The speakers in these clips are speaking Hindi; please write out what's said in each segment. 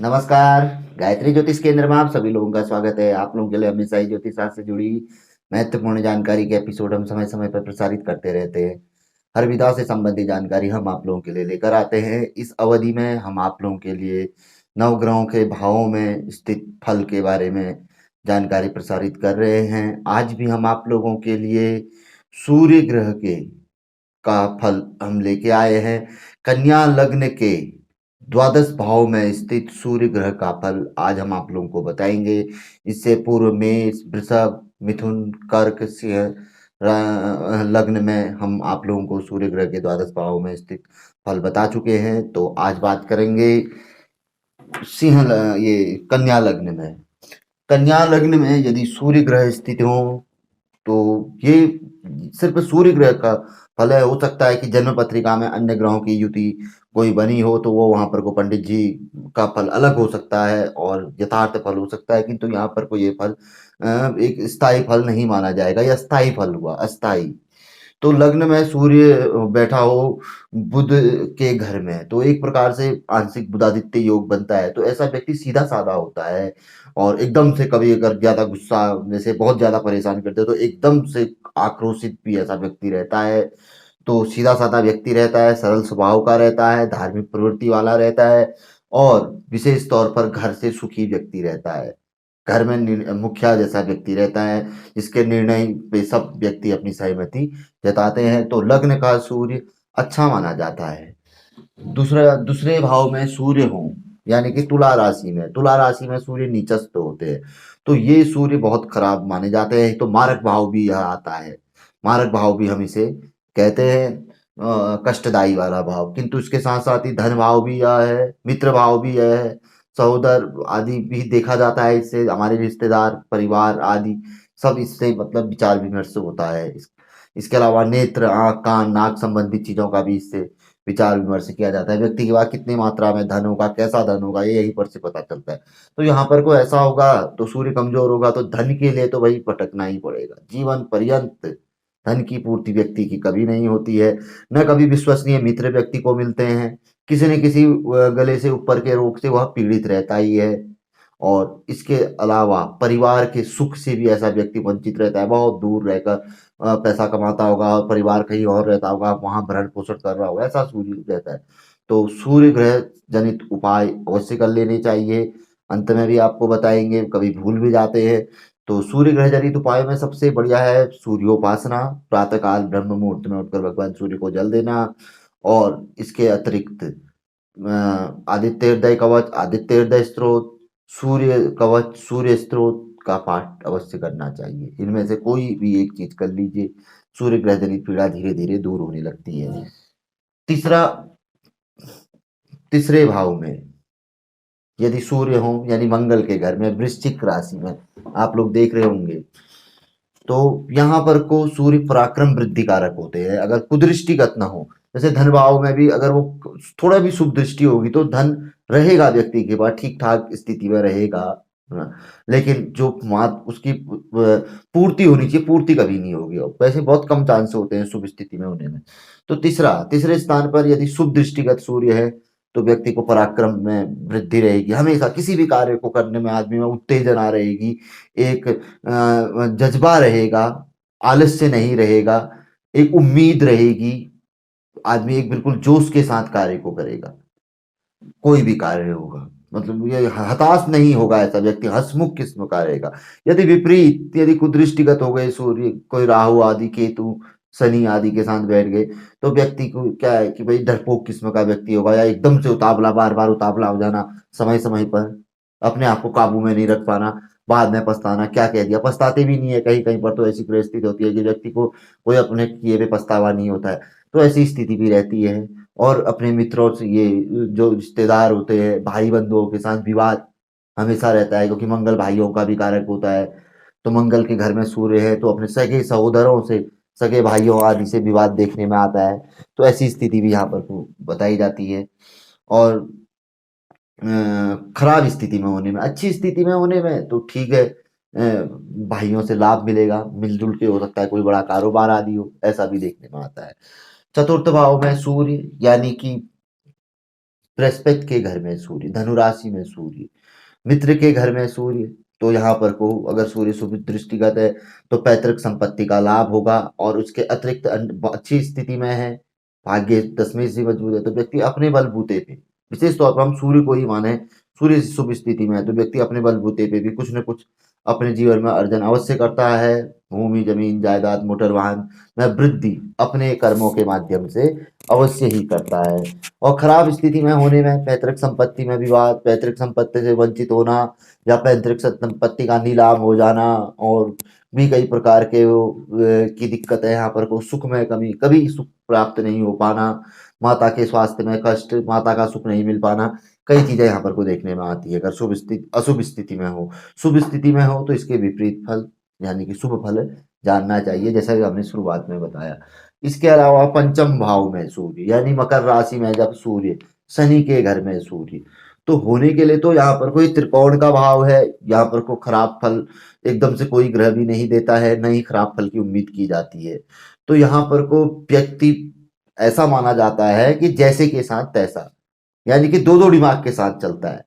नमस्कार। गायत्री ज्योतिष केंद्र में आप सभी लोगों का स्वागत है। आप लोगों के लिए हमेशा ही ज्योतिष शास्त्र से जुड़ी महत्वपूर्ण जानकारी के एपिसोड हम समय समय पर प्रसारित करते रहते हैं। हर विधा से संबंधित जानकारी हम आप लोगों के लिए लेकर आते हैं। इस अवधि में हम आप लोगों के लिए नवग्रहों के भावों में स्थित फल के बारे में जानकारी प्रसारित कर रहे हैं। आज भी हम आप लोगों के लिए सूर्य ग्रह के का फल हम लेके आए हैं। कन्या लग्न के द्वादश भाव में स्थित सूर्य ग्रह का फल आज हम आप लोगों को बताएंगे। इससे पूर्व मेष, वृषभ, मिथुन, कर्क, सिंह लग्न में हम आप लोगों को सूर्य ग्रह के द्वादश भाव में स्थित फल बता चुके हैं। तो आज बात करेंगे ये कन्या लग्न में। कन्या लग्न में यदि सूर्य ग्रह स्थित हो तो ये सिर्फ सूर्य ग्रह का फल है। हो सकता है कि जन्म पत्रिका में अन्य ग्रहों की युति कोई बनी हो तो वो वहां पर को पंडित जी का फल अलग हो सकता है और यथार्थ फल हो सकता है, किंतु यहाँ पर को ये फल एक स्थायी फल नहीं माना जाएगा। यह अस्थायी फल हुआ, अस्थायी। तो लग्न में सूर्य बैठा हो बुध के घर में तो एक प्रकार से आंशिक बुधादित्य योग बनता है। तो ऐसा व्यक्ति सीधा साधा होता है और एकदम से कभी अगर ज्यादा गुस्सा जैसे बहुत ज्यादा परेशान करते हो तो एकदम से आक्रोशित भी ऐसा व्यक्ति रहता है। तो सीधा साधा व्यक्ति रहता है, सरल स्वभाव का रहता है, धार्मिक प्रवृत्ति वाला रहता है और विशेष तौर पर घर से सुखी व्यक्ति रहता है। घर में मुखिया जैसा व्यक्ति रहता है जिसके निर्णय पे सब व्यक्ति अपनी सहमति जताते हैं। तो लग्न का सूर्य अच्छा माना जाता है। दूसरे भाव में सूर्य हो यानी कि तुला राशि में सूर्य नीचस्थ होते हैं तो ये सूर्य बहुत खराब माने जाते हैं। तो मारक भाव भी यह आता है। मारक भाव भी हम इसे कहते हैं, कष्टदायी वाला भाव। किंतु इसके साथ साथ ही धन भाव भी यह है, मित्र भाव भी यह है, सहोदर आदि भी देखा जाता है। इससे हमारे रिश्तेदार, परिवार आदि सब इससे मतलब विचार विमर्श होता है। इसके अलावा नेत्र, आंख, कान, नाक संबंधित चीजों का भी इससे विचार विमर्श किया जाता है। व्यक्ति के पास कितनी मात्रा में धन होगा, कैसा धन होगा, ये यहीं पर से पता चलता है। तो यहाँ पर को ऐसा होगा तो सूर्य कमजोर होगा तो धन के लिए तो भाई भटकना ही पड़ेगा जीवन पर्यंत। धन की पूर्ति व्यक्ति की कभी नहीं होती है, न कभी विश्वसनीय मित्र व्यक्ति को मिलते हैं। किसी न किसी गले से ऊपर के रोग से वह पीड़ित रहता ही है। और इसके अलावा परिवार के सुख से भी ऐसा व्यक्ति वंचित रहता है। बहुत दूर रहकर पैसा कमाता होगा और परिवार कहीं और रहता होगा, वहां भरण पोषण कर रहा होगा, ऐसा सूर्य रहता है। तो सूर्य ग्रह जनित उपाय अवश्य कर लेने चाहिए। अंत में भी आपको बताएंगे, कभी भूल भी जाते हैं। तो सूर्य ग्रह जनित उपाय में सबसे बढ़िया है सूर्योपासना। प्रातःकाल ब्रह्म मुहूर्त में उठकर भगवान सूर्य को जल देना। और इसके अतिरिक्त आदित्य हृदय कवच, आदित्य हृदय स्तोत्र, सूर्य कवच, सूर्य स्तोत्र का पाठ अवश्य करना चाहिए। इनमें से कोई भी एक चीज कर लीजिए, सूर्य ग्रह जनित पीड़ा धीरे धीरे दूर होने लगती है। तीसरा, तीसरे भाव में यदि सूर्य हो यानी मंगल के घर में वृश्चिक राशि में आप लोग देख रहे होंगे तो यहाँ पर को सूर्य पराक्रम वृद्धि कारक होते हैं। अगर कुदृष्टिगत ना हो, जैसे धन भाव में भी अगर वो थोड़ा भी शुभ दृष्टि होगी तो धन रहेगा व्यक्ति के पास, ठीक ठाक स्थिति में रहेगा, है ना? लेकिन जो मात उसकी पूर्ति होनी चाहिए, पूर्ति कभी नहीं होगी और वैसे बहुत कम चांस होते हैं शुभ स्थिति में होने में। तो तीसरे स्थान पर यदि शुभ दृष्टिगत सूर्य है तो व्यक्ति को पराक्रम में वृद्धि रहेगी। हमेशा किसी भी कार्य को करने में आदमी में उत्तेजना रहेगी, एक जज्बा रहेगा, आलस्य नहीं रहेगा, एक उम्मीद रहेगी। आदमी एक बिल्कुल जोश के साथ कार्य को करेगा, कोई भी कार्य होगा। मतलब ये हताश नहीं होगा, ऐसा व्यक्ति हंसमुख किस्म का रहेगा। यदि विपरीत, यदि कुदृष्टिगत हो गए सूर्य, कोई राहु आदि, केतु, शनि आदि के साथ बैठ गए तो व्यक्ति को क्या है कि भाई डरपोक किस्म का व्यक्ति होगा, या एकदम से उतावला, बार बार उतावला हो जाना, समय समय पर अपने आप को काबू में नहीं रख पाना, बाद में पछताना, क्या कह दिया, पछताते भी नहीं है। कहीं कहीं पर तो ऐसी परिस्थिति होती है कि व्यक्ति को कोई अपने किए पे पछतावा नहीं होता है। तो ऐसी स्थिति भी रहती है। और अपने मित्रों से, ये जो रिश्तेदार होते हैं, भाई बंधुओं के साथ विवाद हमेशा रहता है क्योंकि मंगल भाइयों का भी कारक होता है। तो मंगल के घर में सूर्य है तो अपने सगे सहोदरों से, सगे भाइयों आदि से विवाद देखने में आता है। तो ऐसी स्थिति भी यहाँ पर बताई जाती है। और खराब स्थिति में होने में, अच्छी स्थिति में होने में तो ठीक है, भाइयों से लाभ मिलेगा, मिलजुल के हो सकता है कोई बड़ा कारोबार आदि हो, ऐसा भी देखने में आता है। चतुर्थ भाव में सूर्य यानी कि बृहस्पति के घर में सूर्य, धनु राशि में सूर्य, मित्र के घर में सूर्य, तो यहाँ पर को अगर सूर्य शुभ दृष्टिगत है तो पैतृक संपत्ति का लाभ होगा और उसके अतिरिक्त अच्छी स्थिति में है, भाग्य दसवीं से मजबूत है तो व्यक्ति अपने बलबूते पे, विशेष तौर पर हम सूर्य को ही माने, सूर्य शुभ स्थिति में है तो व्यक्ति अपने बलबूते पे भी कुछ न कुछ अपने जीवन में अर्जन अवश्य करता है। भूमि जमीन जायदाद मोटर वाहन में वृद्धि अपने कर्मों के माध्यम से अवश्य ही करता है। और खराब स्थिति में होने में पैतृक संपत्ति में विवाद, पैतृक संपत्ति से वंचित होना या पैतृक संपत्ति का नीलाम हो जाना और भी कई प्रकार के की दिक्कत है। यहाँ पर को सुख में कमी, कभी सुख प्राप्त नहीं हो पाना, माता के स्वास्थ्य में कष्ट, माता का सुख नहीं मिल पाना, कई चीजें यहाँ पर को देखने में आती है अगर शुभ स्थिति अशुभ स्थिति में हो। शुभ स्थिति में हो तो इसके विपरीत फल यानी कि शुभ फल जानना चाहिए, जैसा कि हमने शुरुआत में बताया। इसके अलावा पंचम भाव में सूर्य यानी मकर राशि में जब सूर्य, शनि के घर में सूर्य, तो होने के लिए तो यहाँ पर कोई त्रिकोण का भाव है, यहाँ पर को खराब फल एकदम से कोई ग्रह भी नहीं देता है, न ही खराब फल की उम्मीद की जाती है। तो यहाँ पर को व्यक्ति ऐसा माना जाता है कि जैसे के साथ तैसा, यानी कि दो दो दिमाग के साथ चलता है,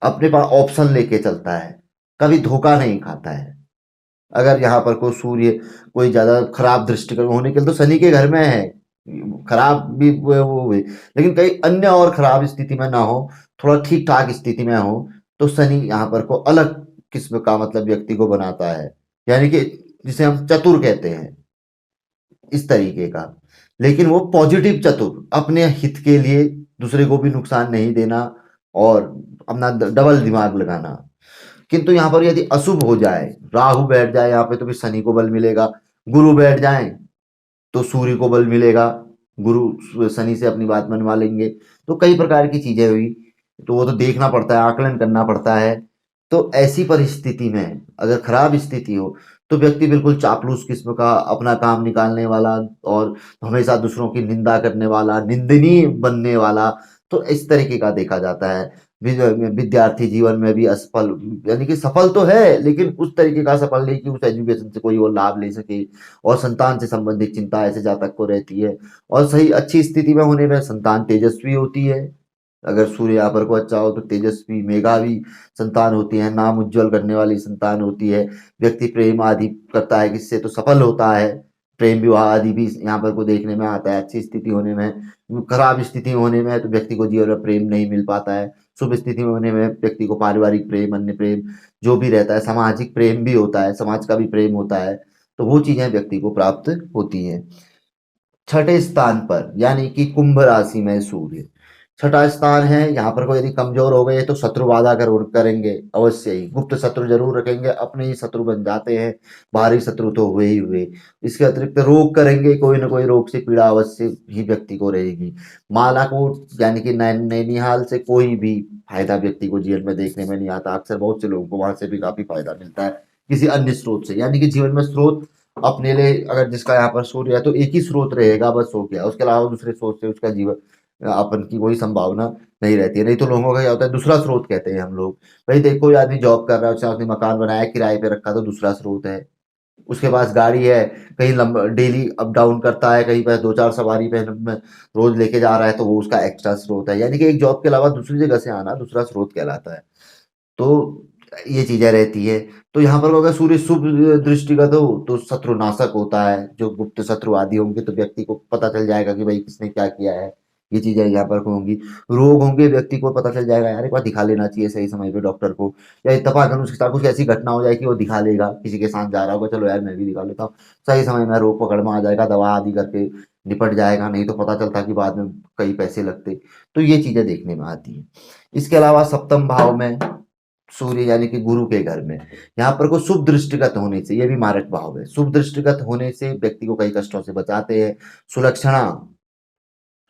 अपने पास ऑप्शन लेके चलता है, कभी धोखा नहीं खाता है। अगर यहाँ पर कोई सूर्य कोई ज्यादा खराब दृष्टि होने के लिए तो शनि के घर में है, खराब भी वो हुए, लेकिन कई अन्य और खराब स्थिति में ना हो, थोड़ा ठीक ठाक स्थिति में हो तो शनि यहाँ पर को अलग किस्म का मतलब व्यक्ति को बनाता है, यानी कि जिसे हम चतुर कहते हैं इस तरीके का। लेकिन वो पॉजिटिव चतुर, अपने हित के लिए दूसरे को भी नुकसान नहीं देना और अपना डबल दिमाग लगाना। किंतु यहाँ पर यदि अशुभ हो जाए, राहु बैठ जाए यहाँ पे तो फिर शनि को बल मिलेगा, गुरु बैठ जाए तो सूर्य को बल मिलेगा, गुरु शनि से अपनी बात मनवा लेंगे, तो कई प्रकार की चीजें हुई, तो वो तो देखना पड़ता है, आकलन करना पड़ता है। तो ऐसी परिस्थिति में अगर खराब स्थिति हो तो व्यक्ति बिल्कुल चापलूस किस्म का, अपना काम निकालने वाला और हमेशा दूसरों की निंदा करने वाला, निंदनीय बनने वाला, तो इस तरीके का देखा जाता है। विद्यार्थी जीवन में भी असफल, यानी कि सफल तो है लेकिन उस तरीके का सफल नहीं कि उस एजुकेशन से कोई और लाभ ले सके, और संतान से संबंधित चिंता ऐसे जातक को रहती है। और सही अच्छी स्थिति में होने में संतान तेजस्वी होती है, अगर सूर्य यहाँ पर को अच्छा हो तो तेजस्वी मेधावी संतान होती है, नाम उज्जवल करने वाली संतान होती है। व्यक्ति प्रेम आदि करता है किससे तो सफल होता है, प्रेम विवाह आदि भी यहाँ पर को देखने में आता है अच्छी स्थिति होने में। खराब स्थिति होने में तो व्यक्ति को जीवन में प्रेम नहीं मिल पाता है, शुभ स्थिति में होने में व्यक्ति को पारिवारिक प्रेम, अन्य प्रेम जो भी रहता है, सामाजिक प्रेम भी होता है, समाज का भी प्रेम होता है, तो वो चीजें व्यक्ति को प्राप्त होती हैं। छठे स्थान पर यानी कि कुंभ राशि में सूर्य, छठा स्थान है, यहाँ पर कोई यदि कमजोर हो गए तो शत्रु बाधा करेंगे अवश्य ही, गुप्त शत्रु जरूर रखेंगे, अपने ही शत्रु बन जाते हैं, बाहरी शत्रु तो हुए ही हुए। इसके अतिरिक्त रोग करेंगे, कोई ना कोई रोग से पीड़ा अवश्य ही व्यक्ति को रहेगी। मालाकोट यानी कि नैनीहाल से कोई भी फायदा व्यक्ति को जीवन में देखने में नहीं आता, अक्सर बहुत से लोगों को वहां से भी काफी फायदा मिलता है किसी अन्य स्रोत से, यानी कि जीवन में स्रोत अपने लिए अगर जिसका यहाँ पर सूर्य है तो एक ही स्रोत रहेगा बस, हो गया, उसके अलावा दूसरे स्रोत से उसका जीवन अपन की कोई संभावना नहीं रहती है। नहीं तो लोगों का क्या होता है, दूसरा स्रोत कहते हैं हम लोग, भाई देखो कोई आदमी जॉब कर रहा है, उसने अपने मकान बनाया किराए पे रखा तो दूसरा स्रोत है, उसके पास गाड़ी है, कहीं लंबा डेली अप डाउन करता है, कहीं पर दो चार सवारी पे रोज लेके जा रहा है तो वो उसका एक्स्ट्रा स्रोत है, यानी कि एक जॉब के अलावा दूसरी जगह से आना दूसरा स्रोत कहलाता है। तो ये चीजें रहती है। तो यहाँ पर अगर सूर्य शुभ दृष्टिगत हो तो शत्रु नाशक होता है, जो गुप्त शत्रु आदि होंगे तो व्यक्ति को पता चल जाएगा कि भाई किसने क्या किया है, ये चीजें यहाँ पर होंगी। रोग होंगे, व्यक्ति को पता चल जाएगा यार एक बार दिखा लेना चाहिए सही समय पे डॉक्टर को, या इत्तेफाकन उसके साथ कुछ ऐसी घटना हो जाए कि वो दिखा लेगा, किसी के साथ जा रहा होगा, चलो यार मैं भी दिखा लेता हूँ, सही समय में रोग पकड़ में आ जाएगा, दवा आदि करके निपट जाएगा, नहीं तो पता चलता कि बाद में कई पैसे लगते। तो ये चीजें देखने में आती है। इसके अलावा सप्तम भाव में सूर्य यानी कि गुरु के घर में, यहाँ पर को शुभ दृष्टिगत होने से, ये भी मारक भाव है, शुभ दृष्टिगत होने से व्यक्ति को कई कष्टों से बचाते हैं, सुलक्षणा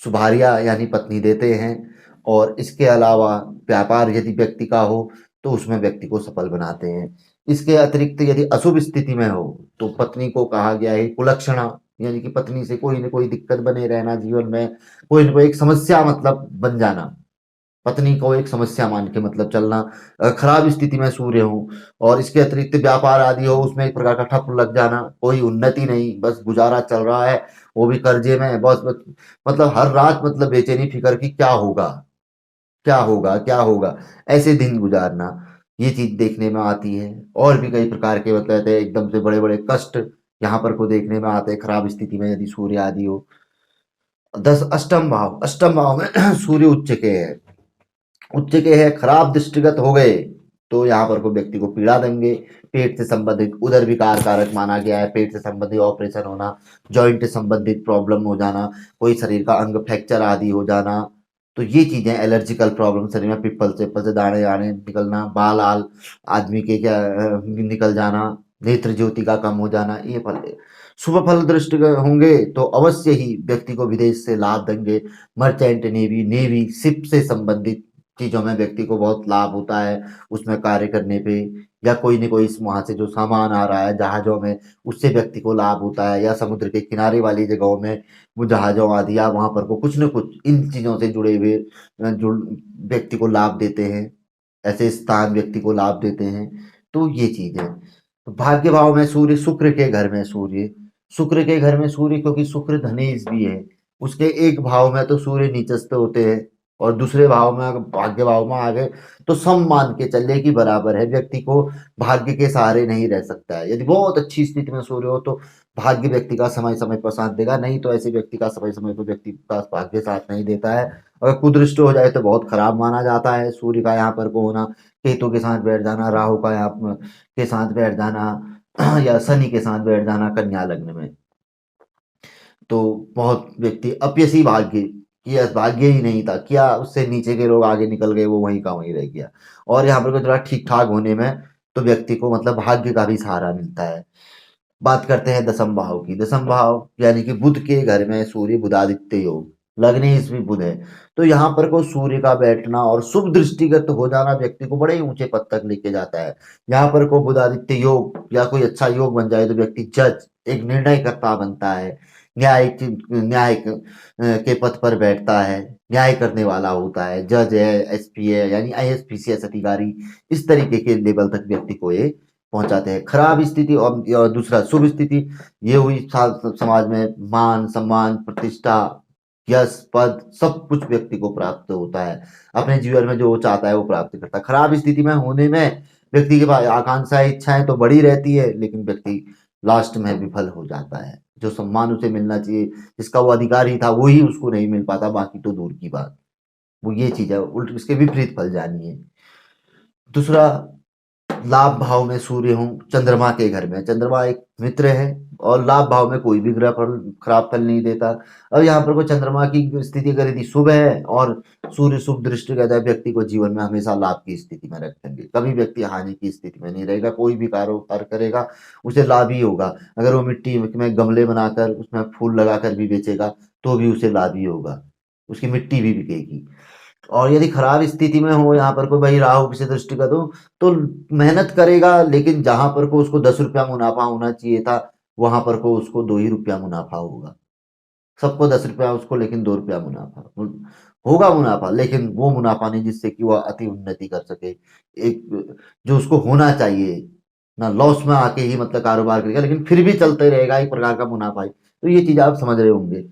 सुभारिया यानी पत्नी देते हैं। और इसके अलावा व्यापार यदि व्यक्ति का हो तो उसमें व्यक्ति को सफल बनाते हैं। इसके अतिरिक्त यदि अशुभ स्थिति में हो तो पत्नी को कहा गया है कुलक्षणा, यानी कि पत्नी से कोई ना कोई दिक्कत बने रहना, जीवन में कोई ना कोई एक समस्या मतलब बन जाना, पत्नी को एक समस्या मान के मतलब चलना, खराब स्थिति में सूर्य हो। और इसके अतिरिक्त व्यापार आदि हो उसमें एक प्रकार का ठप लग जाना, कोई उन्नति नहीं, बस गुजारा चल रहा है, वो भी कर्जे में, बस मतलब हर रात मतलब बेचैनी फिक्र की क्या होगा, क्या होगा, क्या होगा? ऐसे दिन गुज़ारना, ये चीज़ देखने में आती है। और भी कई प्रकार के मतलब है एकदम से बड़े-बड़े कष्ट यहाँ पर को देखने में आते हैं, खराब स्थिति में यदि सूर्य आदि हो। 10 अष्टम भाव में सूर्य उच्च के है। उच्च के है, खराब दृष्टिगत हो गए, तो यहाँ पर को व्यक्ति को पीड़ा देंगे। पेट से संबंधित उदर विकार कारक माना गया है, पेट से संबंधित ऑपरेशन होना, जॉइंट से संबंधित प्रॉब्लम हो जाना, कोई शरीर का अंग फ्रैक्चर आदि हो जाना। तो ये चीजें एलर्जिकल प्रॉब्लम, शरीर में पिपल से दाने आने निकलना, बाल आल आदमी के क्या निकल जाना, नेत्र ज्योति का कम हो जाना, ये फल है। शुभ फल दृष्टि होंगे तो अवश्य ही व्यक्ति को विदेश से लाभ देंगे। मर्चेंट नेवी, नेवी शिप से संबंधित चीज़ों में व्यक्ति को बहुत लाभ होता है, उसमें कार्य करने पे, या कोई न कोई वहाँ से जो सामान आ रहा है जहाज़ों में, उससे व्यक्ति को लाभ होता है, या समुद्र के किनारे वाली जगहों में वो जहाज़ों आदि या वहाँ पर को कुछ न कुछ इन चीज़ों से जुड़े हुए जुड़ व्यक्ति को लाभ देते हैं, ऐसे स्थान व्यक्ति को लाभ देते हैं। तो ये चीज़ है। तो भाग्य भाव में सूर्य, शुक्र के घर में सूर्य, शुक्र के घर में सूर्य, क्योंकि शुक्र धनेश भी है, उसके एक भाव में तो सूर्य नीचस्थ होते हैं, और दूसरे भाव में अगर भाग्य भाव में आ गए तो सम मान के चले कि बराबर है, व्यक्ति को भाग्य के सहारे नहीं रह सकता है। यदि बहुत अच्छी स्थिति में सूर्य हो तो भाग्य व्यक्ति का समय समय पर साथ देगा, नहीं तो ऐसे व्यक्ति का समय समय पर व्यक्ति का भाग्य साथ नहीं देता है। अगर कुदृष्ट हो जाए तो बहुत खराब माना जाता है सूर्य का यहाँ पर को होना, केतु के साथ बैठ जाना, राहु का यहाँ के साथ बैठ जाना या शनि के साथ बैठ जाना कन्या लग्न में, तो बहुत व्यक्ति अपयशी भाग्य, कि भाग्य ही नहीं था, क्या उससे नीचे के लोग आगे निकल गए, वो वहीं का वहीं रह गया। और यहाँ पर थोड़ा ठीक ठाक होने में तो व्यक्ति को मतलब भाग्य का भी सहारा मिलता है। बात करते हैं दसम भाव की। दसम भाव यानी कि बुध के घर में सूर्य बुधादित्य योग, लग्न इसमें बुध है, तो यहाँ पर को सूर्य का बैठना और शुभ दृष्टिगत हो जाना व्यक्ति को बड़े ऊंचे पद तक लेके जाता है। यहाँ पर को बुधादित्य योग या कोई अच्छा योग बन जाए तो व्यक्ति जज, एक निर्णयकर्ता बनता है, न्याय के पद पर बैठता है, न्याय करने वाला होता है, जज है, एसपी है, यानी आईएएस पीसीएस अधिकारी, इस तरीके के लेवल तक व्यक्ति को ये पहुंचाते हैं। खराब स्थिति और दूसरा शुभ स्थिति, ये हुई समाज में मान सम्मान प्रतिष्ठा यश पद सब कुछ व्यक्ति को प्राप्त होता है, अपने जीवन में जो वो चाहता है वो प्राप्त करता है। खराब स्थिति में होने में व्यक्ति के पास आकांक्षाएं इच्छाएं तो बड़ी रहती है, लेकिन व्यक्ति लास्ट में विफल हो जाता है। जो सम्मान उसे मिलना चाहिए, जिसका वो अधिकारी था, वो ही उसको नहीं मिल पाता, बाकी तो दूर की बात। वो ये चीज है, उल्ट इसके विपरीत फल जानिए। दूसरा, लाभ भाव में सूर्य हूँ चंद्रमा के घर में, चंद्रमा एक मित्र है, और लाभ भाव में कोई भी ग्रह फल खराब फल नहीं देता। अब यहाँ पर को चंद्रमा की स्थिति अगर यदि शुभ है और सूर्य शुभ दृष्टि कहता है, व्यक्ति को जीवन में हमेशा लाभ की स्थिति में रखेंगे, कभी व्यक्ति हानि की स्थिति में नहीं रहेगा। कोई भी कारोबार करेगा उसे लाभ ही होगा। अगर वो मिट्टी में गमले बनाकर उसमें फूल लगाकर भी बेचेगा तो भी उसे लाभ ही होगा, उसकी मिट्टी भी बिकेगी। और यदि खराब स्थिति में हो यहाँ पर कोई भाई राहु किसी दृष्टिगत हो, तो मेहनत करेगा, लेकिन जहां पर को उसको 10 रुपया मुनाफा होना चाहिए था, वहां पर को उसको 2 ही रुपया मुनाफा होगा। सबको 10 रुपया, उसको लेकिन 2 रुपया मुनाफा होगा। मुनाफा, लेकिन वो मुनाफा नहीं जिससे कि वह अति उन्नति कर सके, एक जो उसको होना चाहिए ना, लॉस में आके ही मतलब कारोबार करेगा, लेकिन फिर भी चलते रहेगा एक प्रकार का मुनाफा ही। तो ये चीज आप समझ रहे होंगे,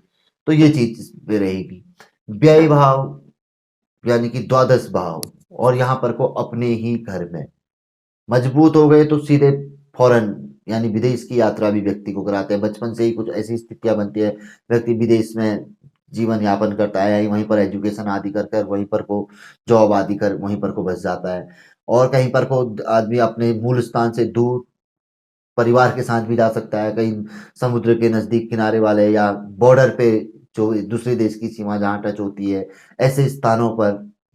तो ये चीज पे रहेगी। व्यय भाव यानी कि द्वादश भाव, और यहाँ पर को अपने ही घर में मजबूत हो गए तो सीधे फॉरेन यानी विदेश की यात्रा भी व्यक्ति को कराते हैं। बचपन से ही कुछ ऐसी स्थितियां बनती है, व्यक्ति विदेश में जीवन यापन करता है, वहीं पर एजुकेशन आदि कर कर वहीं पर को जॉब आदि कर वहीं पर को बस जाता है। और कहीं पर को आदमी अपने मूल स्थान से दूर परिवार के साथ भी जा सकता है, कहीं समुद्र के नजदीक किनारे वाले या बॉर्डर पे जो दूसरे देश की सीमा जहाँ टच होती है, ऐसे स्थानों पर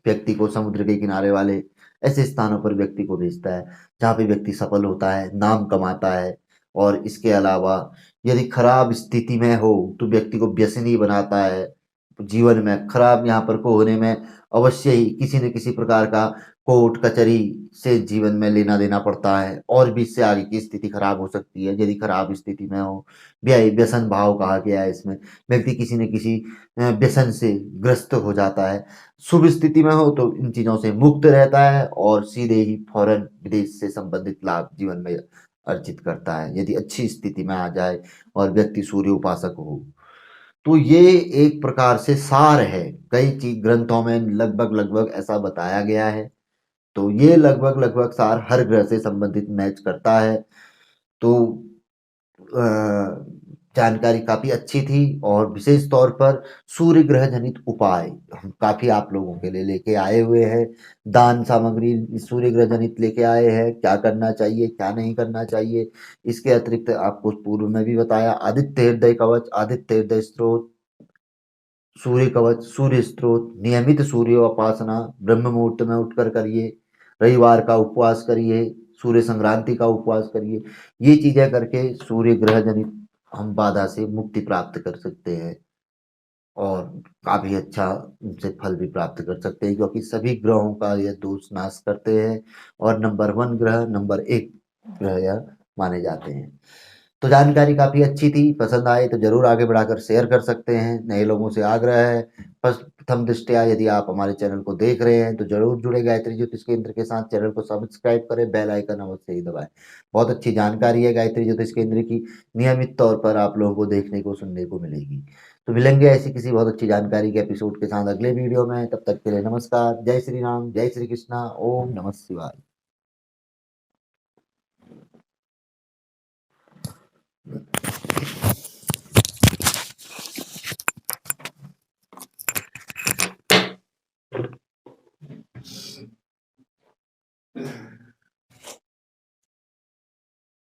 व्यक्ति को, समुद्र के किनारे वाले ऐसे स्थानों पर व्यक्ति को भेजता है, जहाँ पे व्यक्ति सफल होता है, नाम कमाता है। और इसके अलावा यदि खराब स्थिति में हो तो व्यक्ति को व्यसनी बनाता है। जीवन में खराब यहाँ पर को होने में अवश्य ही किसी न किसी प्रकार का कोर्ट कचहरी से जीवन में लेना देना पड़ता है, और भी इससे आगे की स्थिति खराब हो सकती है यदि खराब स्थिति में हो। व्यसन भाव कहा गया है इसमें, व्यक्ति किसी न किसी व्यसन से ग्रस्त हो जाता है। शुभ स्थिति में हो तो इन चीजों से मुक्त रहता है और सीधे ही फौरन विदेश से संबंधित लाभ जीवन में अर्जित करता है, यदि अच्छी स्थिति में आ जाए और व्यक्ति सूर्य उपासक हो। तो ये एक प्रकार से सार है। कई चीज ग्रंथों में लगभग लगभग ऐसा बताया गया है। तो ये लगभग लगभग सार हर ग्रह से संबंधित मैच करता है। तो जानकारी काफी अच्छी थी, और विशेष तौर पर सूर्य ग्रह जनित उपाय हम काफी आप लोगों के लिए लेके आए हुए हैं। दान सामग्री सूर्य ग्रह जनित लेके आए हैं, क्या करना चाहिए क्या नहीं करना चाहिए। इसके अतिरिक्त आपको पूर्व में भी बताया, आदित्य हृदय कवच, आदित्य हृदय स्त्रोत, सूर्य कवच, सूर्य स्त्रोत, नियमित सूर्य उपासना, ब्रह्म मुहूर्त में उठकर करिए, रविवार का उपवास करिए, सूर्य संक्रांति का उपवास करिए। ये चीजें करके सूर्य ग्रह जनित हम बाधा से मुक्ति प्राप्त कर सकते हैं, और काफी अच्छा उनसे फल भी प्राप्त कर सकते हैं, क्योंकि सभी ग्रहों का यह दोष नाश करते हैं, और नंबर वन ग्रह, नंबर एक ग्रह यह माने जाते हैं। तो जानकारी काफी अच्छी थी, पसंद आए तो जरूर आगे बढ़ाकर शेयर कर सकते हैं। नए लोगों से आग्रह है, प्रथम दृष्टया यदि आप हमारे चैनल को देख रहे हैं तो जरूर जुड़े गायत्री ज्योतिष केंद्र के साथ, चैनल को सब्सक्राइब करें, बेल आइकन अवश्य ही दबाएं। बहुत अच्छी जानकारी है गायत्री ज्योतिष केंद्र की, नियमित तौर पर आप लोगों को देखने को सुनने को मिलेगी। तो मिलेंगे ऐसी किसी बहुत अच्छी जानकारी के एपिसोड के साथ अगले वीडियो में। तब तक के लिए नमस्कार, जय श्री राम, जय श्री कृष्णा, ओम नमः शिवाय।